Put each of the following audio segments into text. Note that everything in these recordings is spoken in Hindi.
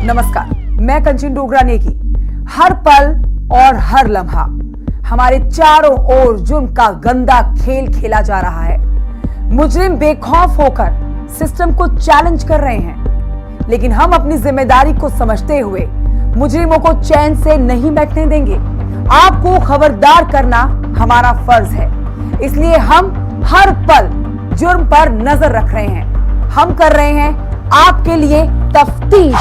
नमस्कार, मैं कंचन डोगरा नेगी। हर पल और हर लम्हा हमारे चारों ओर जुर्म का गंदा खेल खेला जा रहा है। मुजरिम बेखौफ होकर सिस्टम को चैलेंज कर रहे हैं, लेकिन हम अपनी जिम्मेदारी को समझते हुए मुजरिमों को चैन से नहीं बैठने देंगे। आपको खबरदार करना हमारा फर्ज है, इसलिए हम हर पल जुर्म पर नजर रख रहे हैं। हम कर रहे हैं आपके लिए तफ्तीश।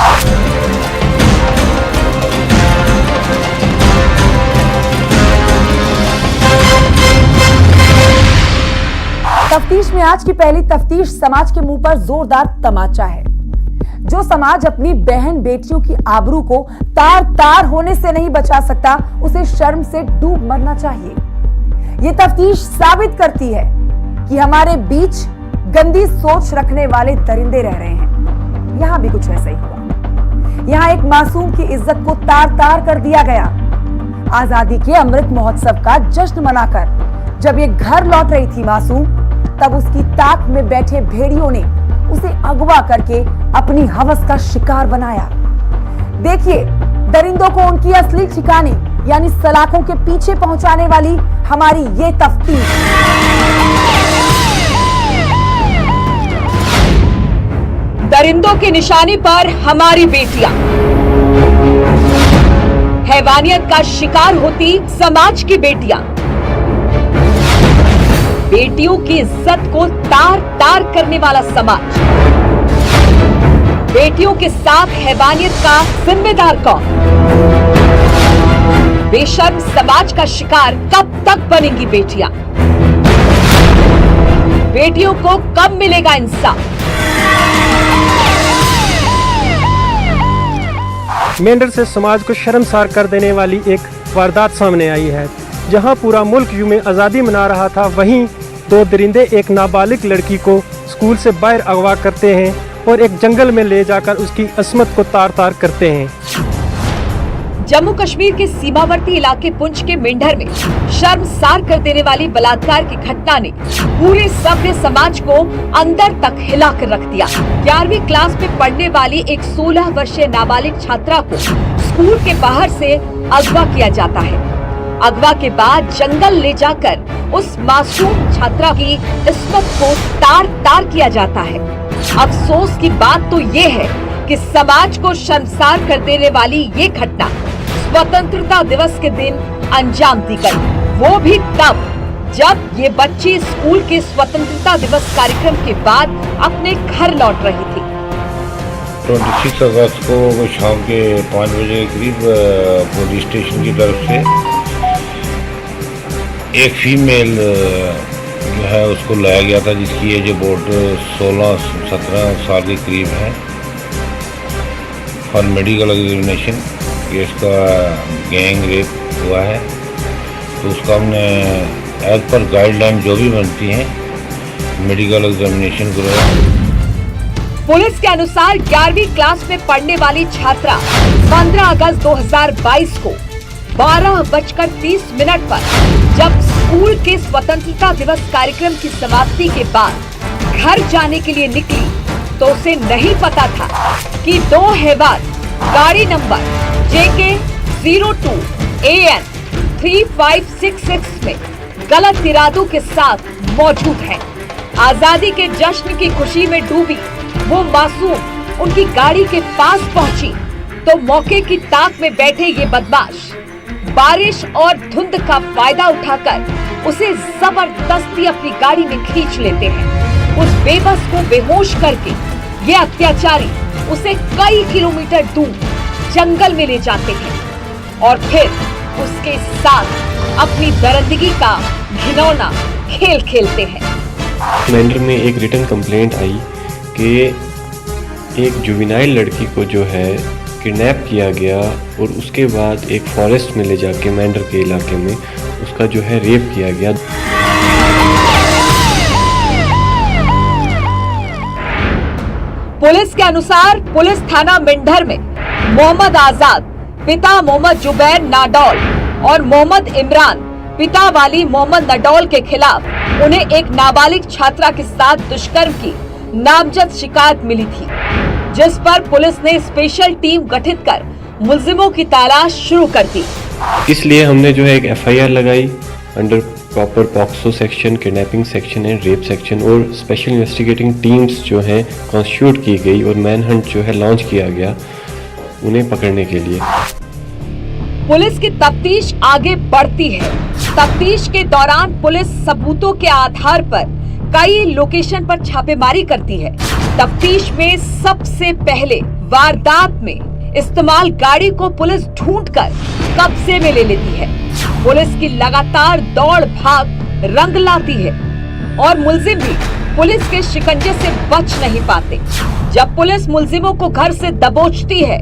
तफ्तीश में आज की पहली तफ्तीश समाज के मुंह पर जोरदार तमाचा है। जो समाज अपनी बहन बेटियों की आबरू को तार तार होने से नहीं बचा सकता, उसे शर्म से डूब मरना चाहिए। ये तफ्तीश साबित करती है कि हमारे बीच गंदी सोच रखने वाले दरिंदे रह रहे हैं। यहां भी कुछ ऐसा ही हुआ। यहां एक मासूम की इज्जत को तार तार कर दिया गया। आजादी के अमृत महोत्सव का जश्न मनाकर जब ये घर लौट रही थी मासूम, तब उसकी ताक में बैठे भेड़ियों ने उसे अगवा करके अपनी हवस का शिकार बनाया। देखिए दरिंदों को उनकी असली ठिकाने यानी सलाखों के पीछे पहुंचाने वाली हमारी ये तफ्तीश। दरिंदों की निशानी पर हमारी बेटियां, हैवानियत का शिकार होती समाज की बेटियां, बेटियों की इज्जत को तार तार करने वाला समाज, बेटियों के साथ हैवानियत का जिम्मेदार कौन? बेशर्म समाज का शिकार कब तक बनेंगी बेटियां? बेटियों को कब मिलेगा इंसाफ? मेंढर से समाज को शर्मसार कर देने वाली एक वारदात सामने आई है। जहां पूरा मुल्क यूं में आज़ादी मना रहा था, वहीं दो दरिंदे एक नाबालिग लड़की को स्कूल से बाहर अगवा करते हैं और एक जंगल में ले जाकर उसकी अस्मत को तार तार करते हैं। जम्मू कश्मीर के सीमावर्ती इलाके पुंछ के मेंढर में शर्मसार कर देने वाली बलात्कार की घटना ने पूरे सभ्य समाज को अंदर तक हिला कर रख दिया। 11वीं क्लास में पढ़ने वाली एक 16 वर्षीय नाबालिग छात्रा को स्कूल के बाहर से अगवा किया जाता है। अगवा के बाद जंगल ले जाकर उस मासूम छात्रा की इस्मत को तार तार किया जाता है। अफसोस की बात तो ये है कि समाज को शर्मसार कर देने वाली ये घटना स्वतंत्रता दिवस के दिन अंजाम दी गई, वो भी तब जब ये बच्ची स्कूल के स्वतंत्रता दिवस कार्यक्रम के बाद अपने घर लौट रही थी। 26 अगस्त को शाम के 5 बजे के करीब पुलिस स्टेशन की तरफ से एक फीमेल जो है उसको लाया गया था, जिसकी एज अबाउट 16-17 साल के करीब है, फॉर मेडिकल एग्जामिनेशन। कि इसका गैंग रेप हुआ है, तो उसका हमने एज पर गाइडलाइन जो भी बनती हैं मेडिकल एग्जामिनेशन करवाया। पुलिस के अनुसार 11वीं क्लास में पढ़ने वाली छात्रा 15 अगस्त 2022 को 12:30 पर जब स्कूल के स्वतंत्रता दिवस कार्यक्रम की समाप्ति के बाद घर जाने के लिए निकली, तो उसे नहीं पता था कि दो हैवान गाड़ी नंबर JK 02 AN 3566 में गलत इरादों के साथ मौजूद है। आजादी के जश्न की खुशी में डूबी वो मासूम उनकी गाड़ी के पास पहुंची, तो मौके की ताक में बैठे ये बदमाश बारिश और धुंध का फायदा उठाकर उसे जबरदस्ती अपनी गाड़ी में खींच लेते हैं। उस बेबस को बेहोश करके ये अत्याचारी उसे कई किलोमीटर दूर जंगल में ले जाते हैं और फिर उसके साथ अपनी दरिंदगी का घिनौना खेल खेलते हैं। मेंढर में एक रिटन कंप्लेंट आई कि एक जुवेनाइल लड़की को जो है किडनैप किया गया और उसके बाद एक फॉरेस्ट में ले जाके मेंढर के इलाके में उसका जो है रेप किया गया। पुलिस के अनुसार पुलिस थाना मेंढर में मोहम्मद आजाद पिता मोहम्मद जुबैर नाडौल और मोहम्मद इमरान पिता वाली मोहम्मद नडौल के खिलाफ उन्हें एक नाबालिग छात्रा के साथ दुष्कर्म की नामजद शिकायत मिली थी। जिस पर पुलिस ने स्पेशल टीम गठित कर मुलजिमों की तलाश शुरू कर दी। इसलिए हमने जो है एक FIR लगाई under proper POCSO section, kidnapping section and rape section, और स्पेशल इन्वेस्टिगेटिंग टीम्स जो हैं कॉन्स्टिट्यूट की गई और मैन हंट जो है लॉन्च किया गया उन्हें पकड़ने के लिए। पुलिस की तफ्तीश आगे बढ़ती है। तफ्तीश के दौरान पुलिस सबूतों के आधार पर कई लोकेशन पर छापेमारी करती है। तफ्तीश में सबसे पहले वारदात में इस्तेमाल गाड़ी को पुलिस ढूंढकर कब्जे में ले लेती है। पुलिस की लगातार दौड़ भाग रंग लाती है और मुलजिम भी पुलिस के शिकंजे से बच नहीं पाते। जब पुलिस मुलजिमों को घर से दबोचती है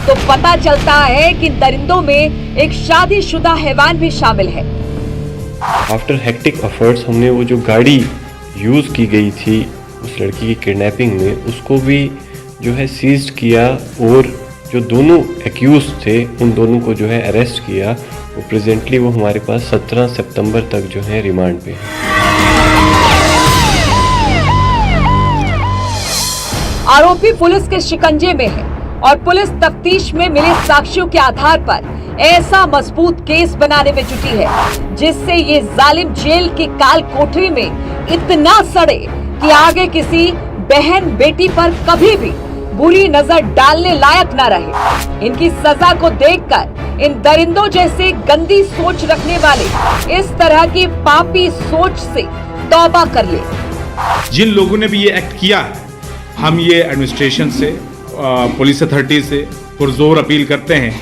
तो पता चलता है कि दरिंदों में एक शादीशुदा हैवान भी शामिल है। आफ्टर हेक्टिक एफर्ट्स हमने वो जो गाड़ी यूज़ की गई थी उस लड़की की किडनैपिंग में उसको भी जो है सीज्ड किया, और जो दोनों एक्यूज थे उन दोनों को जो है अरेस्ट किया। वो प्रेजेंटली वो हमारे पास 17 सितंबर तक जो है रिमांड पे है। आरोपी पुलिस के शिकंजे में है और पुलिस तफ्तीश में मिले साक्ष्यों के आधार पर ऐसा मजबूत केस बनाने में जुटी है जिससे ये जालिम जेल की काल कोठरी में इतना सड़े कि आगे किसी बहन बेटी पर कभी भी बुरी नजर डालने लायक न रहे। इनकी सजा को देखकर इन दरिंदों जैसे गंदी सोच रखने वाले इस तरह की पापी सोच से तौबा कर ले। जिन लोगों ने भी ये एक्ट किया है, हम ये एडमिनिस्ट्रेशन से, पुलिस अथॉरिटी से पुरजोर अपील करते हैं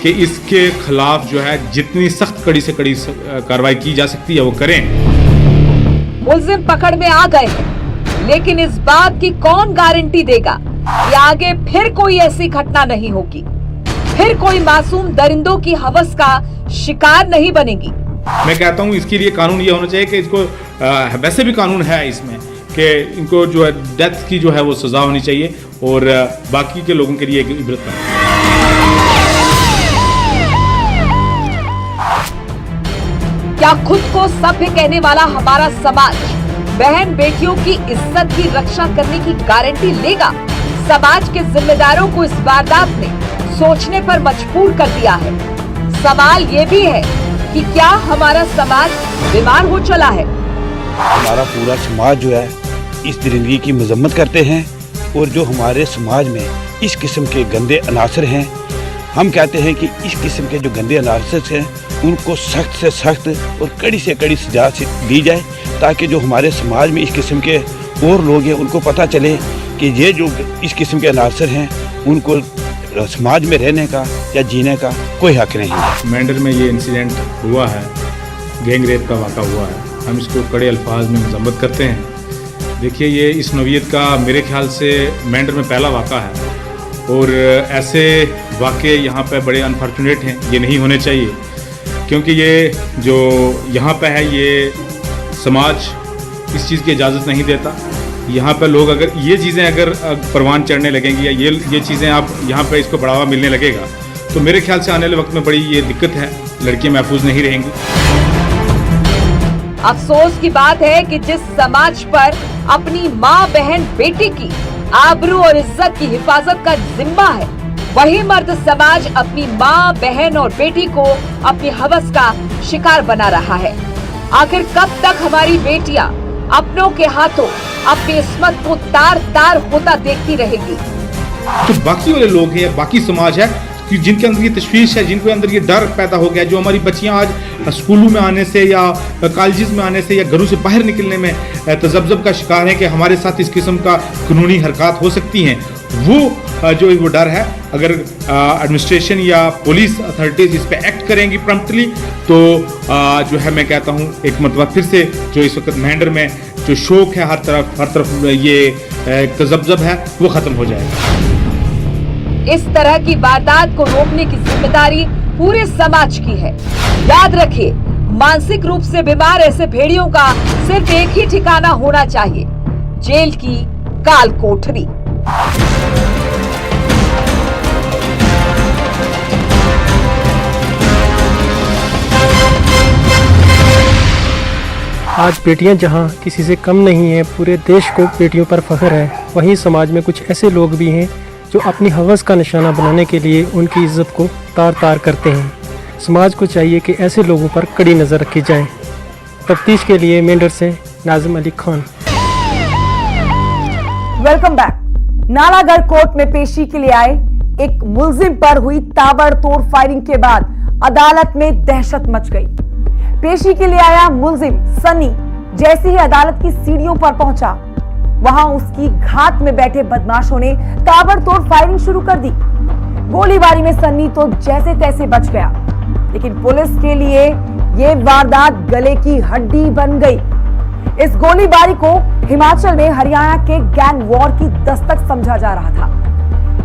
कि इसके खिलाफ जो है जितनी सख्त कड़ी से कड़ी कार्रवाई की जा सकती है वो करें। मुलजिम पकड़ में आ गए हैं, लेकिन इस बात की कौन गारंटी देगा कि आगे फिर कोई ऐसी घटना नहीं होगी, फिर कोई मासूम दरिंदों की हवस का शिकार नहीं बनेगी। मैं कहता हूँ इसके लिए कानून ये होना चाहिए कि इसको वैसे भी कानून है इसमें कि इनको जो है डेथ की जो है वो सजा होनी चाहिए और बाकी के लोगों के लिए एक इबरत का। क्या खुद को सभ्य कहने वाला हमारा समाज बहन बेटियों की इज्जत की रक्षा करने की गारंटी लेगा? समाज के जिम्मेदारों को इस वारदात ने सोचने पर मजबूर कर दिया है। सवाल ये भी है कि क्या हमारा समाज बीमार हो चला है? हमारा पूरा समाज जो है इस दरिंदगी की मजम्मत करते हैं और जो हमारे समाज में इस किस्म के गंदे अनासर हैं, हम कहते हैं कि इस किस्म के जो गंदे अनासर हैं उनको सख्त से सख्त और कड़ी से कड़ी सजा दी जाए, ताकि जो हमारे समाज में इस किस्म के और लोग हैं उनको पता चले कि ये जो इस किस्म के अनासर हैं उनको समाज में रहने का या जीने का कोई हक नहीं है। मेंढर में ये इंसिडेंट हुआ है, गैंग रेप का वाक़ा हुआ है, हम इसको कड़े अल्फाज में मजम्मत करते हैं। देखिए ये इस नौइयत का मेरे ख्याल से मेंढर में पहला वाक़ा है और ऐसे वाक़े यहाँ पे बड़े अनफॉर्चुनेट हैं, ये नहीं होने चाहिए क्योंकि ये जो यहाँ पे है ये समाज इस चीज़ की इजाज़त नहीं देता। यहाँ पे लोग अगर ये चीज़ें अगर परवान चढ़ने लगेंगी या ये चीज़ें आप यहाँ पे इसको बढ़ावा मिलने लगेगा तो मेरे ख्याल से आने वाले वक्त में बड़ी ये दिक्कत है, लड़कियाँ महफूज नहीं रहेंगी। अफसोस की बात है कि जिस समाज पर अपनी माँ बहन बेटी की आबरू और इज्जत की हिफाजत का जिम्मा है, वही मर्द समाज अपनी माँ बहन और बेटी को अपनी हवस का शिकार बना रहा है। आखिर कब तक हमारी बेटियां अपनों के हाथों अपनी इस्मत को तार तार होता देखती रहेगी? तो बाकी वाले लोग हैं, बाकी समाज है कि जिनके अंदर ये तशवीश है, जिनके अंदर ये डर पैदा हो गया, जो हमारी बच्चियां आज स्कूलों में आने से या कॉलेजेस में आने से या घरों से बाहर निकलने में तजब्जब का शिकार है कि हमारे साथ इस किस्म का कानूनी हरकत हो सकती हैं, वो डर है। अगर एडमिनिस्ट्रेशन या पुलिस अथॉरिटीज़ इस पर एक्ट करेंगी प्रॉम्प्टली तो जो है मैं कहता हूँ एक मतलब फिर से जो इस वक्त मेंढर में जो शौक है हर तरफ ये तजब्जब है वो ख़त्म हो जाएगा। इस तरह की वारदात को रोकने की जिम्मेदारी पूरे समाज की है। याद रखिए, मानसिक रूप से बीमार ऐसे भेड़ियों का सिर्फ एक ही ठिकाना होना चाहिए, जेल की काल कोठरी। आज बेटियां जहां किसी से कम नहीं हैं, पूरे देश को बेटियों पर फख्र है, वहीं समाज में कुछ ऐसे लोग भी हैं जो अपनी हवस का निशाना बनाने के लिए उनकी इज्जत को तार तार करते हैं। समाज को चाहिए कि ऐसे लोगों पर कड़ी नज़र रखी जाए। तफ्तीश के लिए मेंढर से Nazim Ali Khan. Welcome back. Nalagarh court में पेशी के लिए आए एक मुलजिम पर हुई ताबड़तोड़ फायरिंग के बाद अदालत में दहशत मच गई। पेशी के लिए आया मुलजिम सन्नी जैसे ही अदालत की सीढ़ियों पर पहुंचा, वहां उसकी घात में बैठे बदमाशों ने ताबड़तोड़ फायरिंग शुरू कर दी। गोलीबारी में सन्नी तो जैसे तैसे बच गया, लेकिन पुलिस के लिए यह वारदात गले की हड्डी बन गई। इस गोलीबारी को हिमाचल में हरियाणा के गैंग वॉर की दस्तक समझा जा रहा था,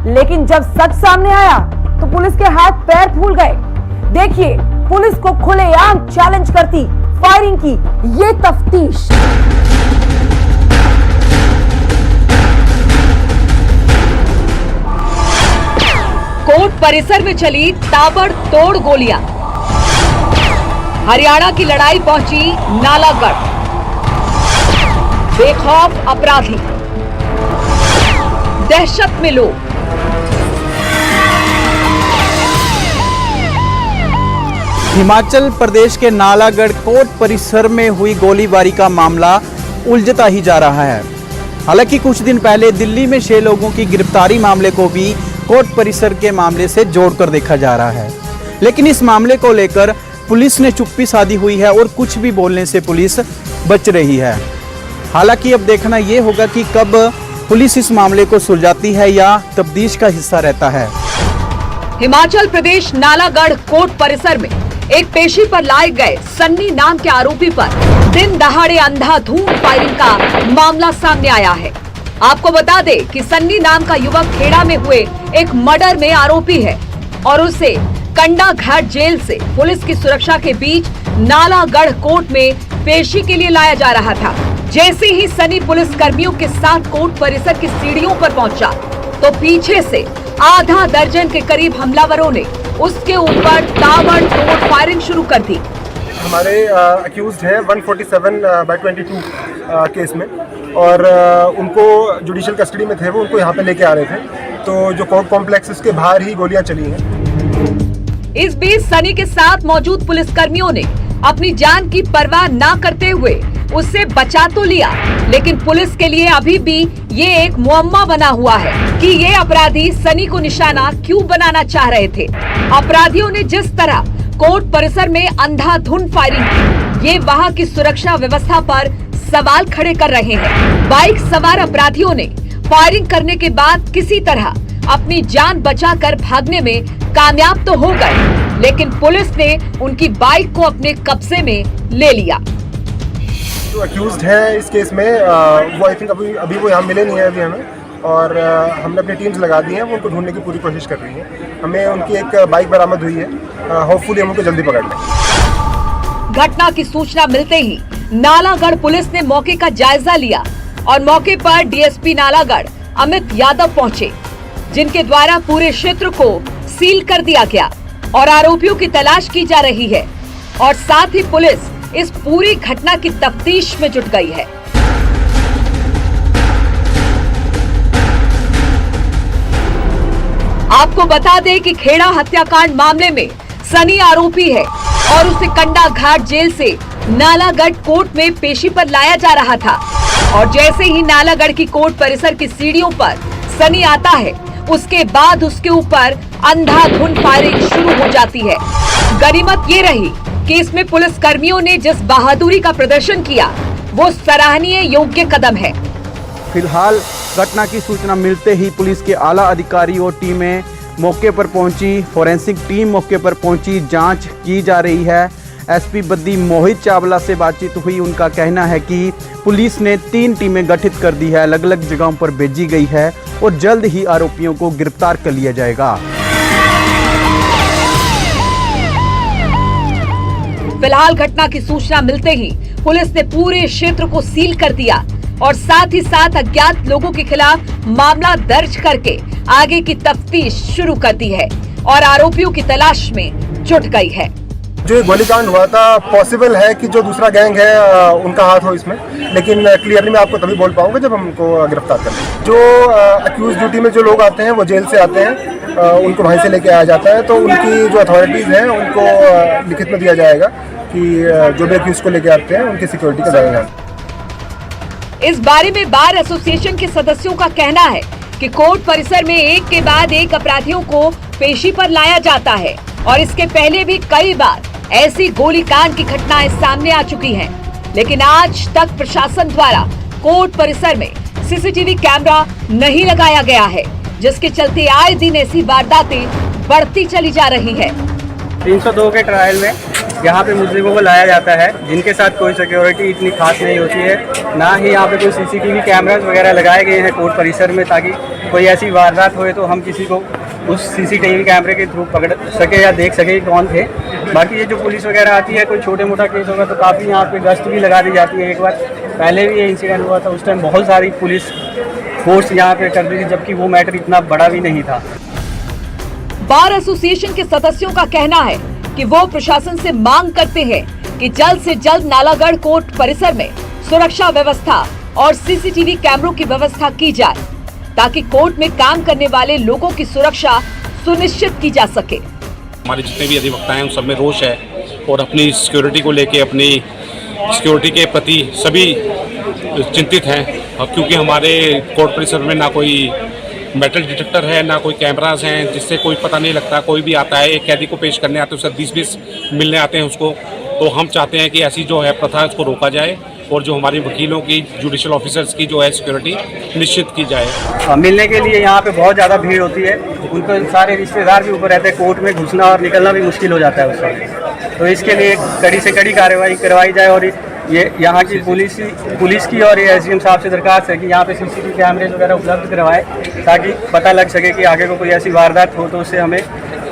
लेकिन जब सच सामने आया तो पुलिस के हाथ पैर फूल गए। देखिए पुलिस को खुलेआम चैलेंज करती फायरिंग की ये तफ्तीश। कोर्ट परिसर में चली ताबड़तोड़ गोलियां। हरियाणा की लड़ाई पहुंची नालागढ़। बेखौफ अपराधी, दहशत में लोग। हिमाचल प्रदेश के नालागढ़ कोर्ट परिसर में हुई गोलीबारी का मामला उलझता ही जा रहा है। हालांकि कुछ दिन पहले दिल्ली में 6 लोगों की गिरफ्तारी मामले को भी कोर्ट परिसर के मामले से जोड़कर देखा जा रहा है, लेकिन इस मामले को लेकर पुलिस ने चुप्पी साधी हुई है और कुछ भी बोलने से पुलिस बच रही है। हालांकि अब देखना यह होगा कि कब पुलिस इस मामले को सुलझाती है या तफ्तीश का हिस्सा रहता है। हिमाचल प्रदेश नालागढ़ कोर्ट परिसर में एक पेशी पर लाए गए सन्नी नाम के आरोपी पर दिन दहाड़े अंधाधुंध फायरिंग का मामला सामने आया है। आपको बता दें कि सन्नी नाम का युवक खेड़ा में हुए एक मर्डर में आरोपी है और उसे कंडा घाट जेल से पुलिस की सुरक्षा के बीच नालागढ़ कोर्ट में पेशी के लिए लाया जा रहा था। जैसे ही सनी पुलिस कर्मियों के साथ कोर्ट परिसर की सीढ़ियों पर पहुंचा तो पीछे से आधा दर्जन के करीब हमलावरों ने उसके ऊपर ताबड़तोड़ फायरिंग शुरू कर दी। हमारे अक्यूज्ड है 147/22 केस में और उनको जुडिशियल कस्टडी में थे, वो उनको यहाँ पे लेके आ रहे थे। तो जो कोर्ट कॉम्प्लेक्स उसके बाहर ही गोलियां चली हैं। इस बीच सनी के साथ मौजूद पुलिसकर्मियों ने अपनी जान की परवाह न करते हुए उससे बचा तो लिया, लेकिन पुलिस के लिए अभी भी ये एक मुअम्मा बना हुआ है कि ये अपराधी सनी को निशाना क्यों बनाना चाह रहे थे। अपराधियों ने जिस तरह कोर्ट परिसर में अंधाधुंध फायरिंग की, ये वहां की सुरक्षा व्यवस्था पर सवाल खड़े कर रहे हैं। बाइक सवार अपराधियों ने फायरिंग करने के बाद किसी तरह अपनी जान बचाकर भागने में कामयाब तो हो गए, लेकिन पुलिस ने उनकी बाइक को अपने कब्जे में ले लिया। जो अक्यूज्ड है इस केस में वो आई थिंक अभी वो यहाँ मिले नहीं है अभी हमें, और हमने अपनी टीम्स लगा दी हैं, वो उनको ढूंढने की पूरी कोशिश कर रही है। हमें उनकी एक बाइक बरामद हुई है, होपफुली हम उनको जल्दी पकड़ लें। घटना की सूचना मिलते ही नालागढ़ पुलिस ने मौके का जायजा लिया और मौके पर डीएसपी नालागढ़ अमित यादव पहुंचे, जिनके द्वारा पूरे क्षेत्र को सील कर दिया गया और आरोपियों की तलाश की जा रही है और साथ ही पुलिस इस पूरी घटना की तफ्तीश में जुट गई है। आपको बता दें कि खेड़ा हत्याकांड मामले में सनी आरोपी है और उसे कंडा घाट जेल से नालागढ़ कोर्ट में पेशी पर लाया जा रहा था और जैसे ही नालागढ़ की कोर्ट परिसर की सीढ़ियों पर सनी आता है, उसके बाद उसके ऊपर अंधाधुंध फायरिंग शुरू हो जाती है। गनीमत ये रही कि इसमें पुलिस कर्मियों ने जिस बहादुरी का प्रदर्शन किया वो सराहनीय योग्य कदम है। फिलहाल घटना की सूचना मिलते ही पुलिस के आला अधिकारी और टीमें मौके पर पहुंची, फोरेंसिक टीम मौके पर पहुंची, जांच की जा रही है। एसपी बद्दी मोहित चावला से बातचीत हुई, उनका कहना है कि पुलिस ने 3 टीमें गठित कर दी है, अलग अलग जगहों पर भेजी गई है और जल्द ही आरोपियों को गिरफ्तार कर लिया जाएगा। फिलहाल घटना की सूचना मिलते ही पुलिस ने पूरे क्षेत्र को सील कर दिया और साथ ही साथ अज्ञात लोगों के खिलाफ मामला दर्ज करके आगे की तफ्तीश शुरू कर दी है और आरोपियों की तलाश में जुट गई है। जो ये गोलीकांड हुआ था, पॉसिबल है कि जो दूसरा गैंग है उनका हाथ हो इसमें, लेकिन क्लियरली मैं आपको तभी बोल पाऊंगा जब हम उनको गिरफ्तार कर लें। जो अक्यूज ड्यूटी में जो लोग आते हैं वो जेल से आते हैं, उनको वहीं से लेके आया जाता है, तो उनकी जो अथॉरिटीज़ हैं उनको लिखित में दिया जाएगा कि जो भी अक्यूज को लेके आते हैं उनकी सिक्योरिटी का ध्यान। इस बारे में बार एसोसिएशन के सदस्यों का कहना है कि कोर्ट परिसर में एक के बाद एक अपराधियों को पेशी पर लाया जाता है और इसके पहले भी कई बार ऐसी गोलीकांड की घटनाएं सामने आ चुकी हैं, लेकिन आज तक प्रशासन द्वारा कोर्ट परिसर में सीसीटीवी कैमरा नहीं लगाया गया है, जिसके चलते आए दिन ऐसी वारदातें बढ़ती चली जा रही है। 302 के ट्रायल में यहाँ पे मुजरिमों को लाया जाता है जिनके साथ कोई सिक्योरिटी इतनी खास नहीं होती है, ना ही यहाँ पे कोई सीसीटीवी कैमरास वगैरह लगाए गए हैं कोर्ट परिसर में, ताकि कोई ऐसी वारदात होए तो हम किसी को उस सीसीटीवी कैमरे के थ्रू पकड़ सके या देख सके कौन थे। बाकी ये जो पुलिस वगैरह आती है, कोई छोटे मोटा केस होगा तो काफ़ी यहाँ पे गश्त भी लगा दी जाती है। एक बार पहले भी ये इंसिडेंट हुआ था, उस टाइम बहुत सारी पुलिस फोर्स यहाँ पे कर दी थी, जबकि वो मैटर इतना बड़ा भी नहीं था। बार एसोसिएशन के सदस्यों का कहना है कि वो प्रशासन से मांग करते हैं कि जल्द से जल्द नालागढ़ कोर्ट परिसर में सुरक्षा व्यवस्था और सीसीटीवी कैमरों की व्यवस्था की जाए, ताकि कोर्ट में काम करने वाले लोगों की सुरक्षा सुनिश्चित की जा सके। हमारे जितने भी अधिवक्ता हैं उन सब में रोष है और अपनी सिक्योरिटी को लेके, अपनी सिक्योरिटी के प्रति सभी चिंतित हैं, क्योंकि हमारे कोर्ट परिसर में ना कोई मेटल डिटेक्टर है, ना कोई कैमरास हैं, जिससे कोई पता नहीं लगता। कोई भी आता है, एक कैदी को पेश करने आते हैं, उससे 20-20 मिलने आते हैं उसको। तो हम चाहते हैं कि ऐसी जो है प्रथा है उसको रोका जाए और जो हमारे वकीलों की, जुडिशियल ऑफिसर्स की जो है सिक्योरिटी निश्चित की जाए। मिलने के लिए यहाँ पे बहुत ज़्यादा भीड़ होती है, उनको सारे रिश्तेदार भी ऊपर रहते हैं, कोर्ट में घुसना और निकलना भी मुश्किल हो जाता है उस समय। तो इसके लिए कड़ी से कड़ी कार्रवाई करवाई जाए और ये यहाँ की पुलिस की और एसडीएम साहब से दरखास्त है कि यहाँ पे सीसीटीवी कैमरे वगैरह उपलब्ध करवाए, ताकि पता लग सके कि आगे को कोई ऐसी वारदात हो तो उससे हमें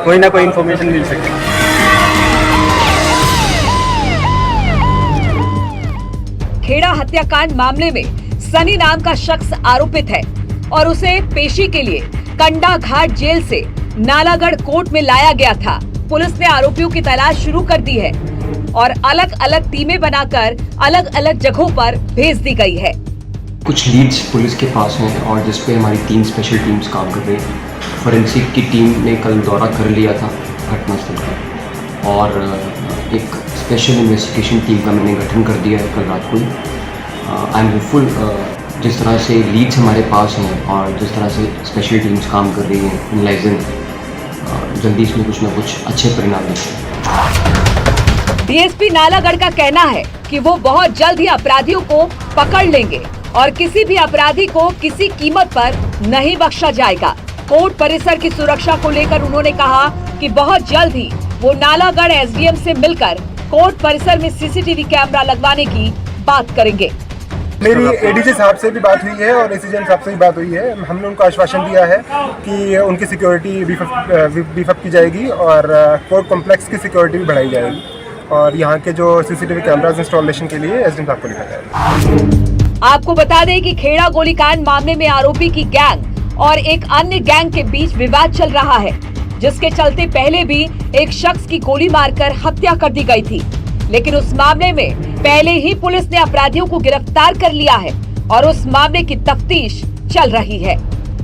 कोई ना कोई इन्फॉर्मेशन मिल सके। खेड़ा हत्याकांड मामले में सनी नाम का शख्स आरोपित है और उसे पेशी के लिए कंडा घाट जेल से नालागढ़ कोर्ट में लाया गया था। पुलिस ने आरोपियों की तलाश शुरू कर दी है और अलग अलग टीमें बनाकर अलग अलग जगहों पर भेज दी गई है। कुछ लीड्स पुलिस के पास हैं और जिसपे हमारी 3 स्पेशल टीम्स काम कर रही हैं। फॉरेंसिक की टीम ने कल दौरा कर लिया था घटनास्थल का और एक स्पेशल इन्वेस्टिगेशन टीम का मैंने गठन कर दिया है कल रात को। आई एम होपफुल जिस तरह से लीड्स हमारे पास हैं और जिस तरह से स्पेशल टीम्स काम कर रही हैं एनालाइजिंग, जल्दी इसमें कुछ ना कुछ अच्छे परिणाम निकलेंगे। डीएसपी नालागढ़ का कहना है कि वो बहुत जल्द ही अपराधियों को पकड़ लेंगे और किसी भी अपराधी को किसी कीमत पर नहीं बख्शा जाएगा। कोर्ट परिसर की सुरक्षा को लेकर उन्होंने कहा कि बहुत जल्द ही वो नालागढ़ एसडीएम से मिलकर कोर्ट परिसर में सीसीटीवी कैमरा लगवाने की बात करेंगे। मेरी एडीजी साहब से भी बात हुई है और एसीजेएम साहब से भी बात हुई है। हमने उनको आश्वासन दिया है कि उनकी सिक्योरिटी बीफ अप की जाएगी और कोर्ट कॉम्प्लेक्स की सिक्योरिटी भी बढ़ाई जाएगी और यहाँ के जो सीसीटीवी कैमरास इंस्टॉलेशन के लिए एसडीएम साहब को लिखा जाएगा। आपको बता दें कि खेड़ा गोलीकांड मामले में आरोपी की गैंग और एक अन्य गैंग के बीच विवाद चल रहा है, जिसके चलते पहले भी एक शख्स की गोली मारकर हत्या कर दी गई थी, लेकिन उस मामले में पहले ही पुलिस ने अपराधियों को गिरफ्तार कर लिया है और उस मामले की तफ्तीश चल रही है।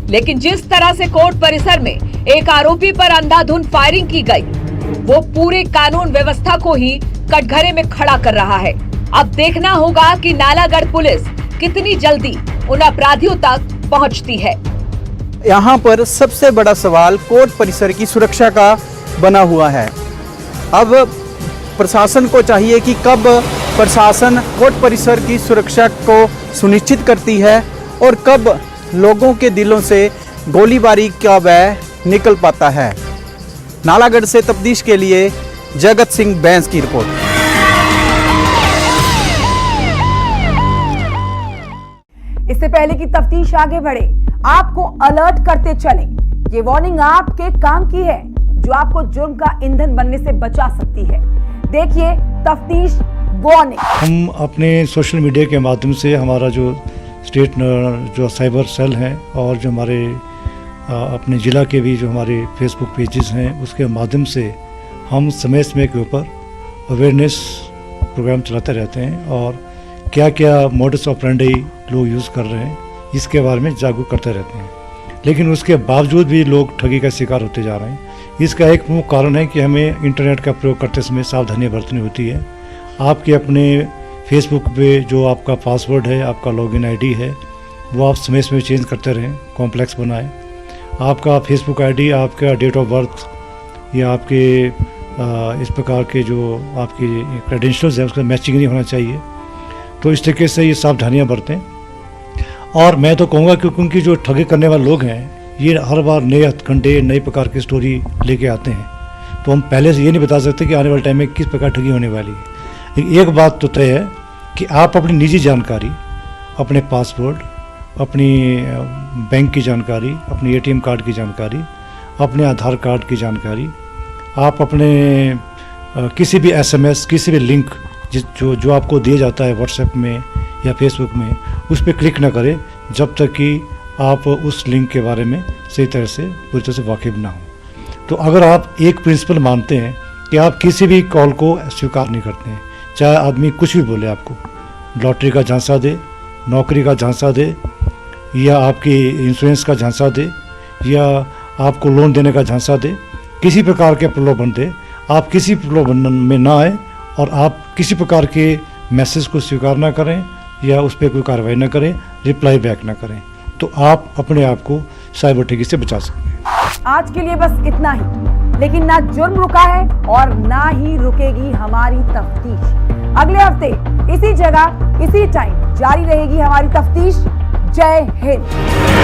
लेकिन जिस तरह से कोर्ट परिसर में एक आरोपी पर अंधाधुंध फायरिंग की गई, वो पूरे कानून व्यवस्था को ही कटघरे में खड़ा कर रहा है। अब देखना होगा कि नालागढ़ पुलिस कितनी जल्दी उन अपराधियों तक पहुंचती है। यहाँ पर सबसे बड़ा सवाल कोर्ट परिसर की सुरक्षा का बना हुआ है। अब प्रशासन को चाहिए कि कब प्रशासन कोर्ट परिसर की सुरक्षा को सुनिश्चित करती है और कब लोगों के दिलों से गोलीबारी का भय निकल पाता है। नालागढ़ से तफ्तीश के लिए जगत सिंह बैंस की रिपोर्ट। इससे पहले कि तफ्तीश आगे बढ़े, आपको अलर्ट करते चले, ये वार्निंग आपके काम की है जो आपको जुर्म का ईंधन बनने से बचा सकती है। देखिए तफ्तीश वार्निंग। हम अपने सोशल मीडिया के माध्यम से हमारा जो स्टेट जो साइबर सेल हैं और जो हमारे अपने ज़िला के भी जो हमारे फेसबुक पेजेस हैं उसके माध्यम से हम समय समय के ऊपर अवेयरनेस प्रोग्राम चलाते रहते हैं और क्या क्या मोडस ऑपरेंडी लोग यूज़ कर रहे हैं इसके बारे में जागरूक करते रहते हैं। लेकिन उसके बावजूद भी लोग ठगी का शिकार होते जा रहे हैं। इसका एक प्रमुख कारण है कि हमें इंटरनेट का प्रयोग करते समय सावधानियाँ बरतनी होती है। आपके अपने फेसबुक पे जो आपका पासवर्ड है, आपका लॉगिन आईडी है, वो आप समय समय चेंज करते रहें, कॉम्प्लेक्स बनाएं। आपका फेसबुक आईडी, आपका डेट ऑफ बर्थ या आपके इस प्रकार के जो आपकी क्रेडेंशियल्स हैं उसका मैचिंग नहीं होना चाहिए। तो इस तरीके से ये सावधानियाँ बरतें। और मैं तो कहूँगा कि क्योंकि जो ठगी करने वाले लोग हैं ये हर बार नए हथकंडे, नई प्रकार की स्टोरी लेके आते हैं, तो हम पहले से ये नहीं बता सकते कि आने वाले टाइम में किस प्रकार ठगी होने वाली है। एक बात तो तय है कि आप अपनी निजी जानकारी, अपने पासवर्ड, अपनी बैंक की जानकारी, अपनी ATM कार्ड की जानकारी, अपने आधार कार्ड की जानकारी, आप अपने किसी भी SMS, किसी भी लिंक जो आपको दिया जाता है व्हाट्सएप में या फेसबुक में, उस पर क्लिक ना करें जब तक कि आप उस लिंक के बारे में सही तरह से पूरी तरह से वाकिफ ना हो। तो अगर आप एक प्रिंसिपल मानते हैं कि आप किसी भी कॉल को स्वीकार नहीं करते हैं, चाहे आदमी कुछ भी बोले, आपको लॉटरी का झांसा दे, नौकरी का झांसा दे, या आपकी इंश्योरेंस का झांसा दे, या आपको लोन देने का झांसा दे, किसी प्रकार के प्रलोभन दे, आप किसी प्रलोभन में ना आए और आप किसी प्रकार के मैसेज को स्वीकार ना करें या उस पर कोई कार्रवाई ना करें, रिप्लाई बैक ना करें, तो आप अपने आप को साइबर ठगी से बचा सकते हैं। आज के लिए बस इतना ही, लेकिन ना जुर्म रुका है और ना ही रुकेगी हमारी तफ्तीश। अगले हफ्ते इसी जगह इसी टाइम जारी रहेगी हमारी तफ्तीश। जय हिंद।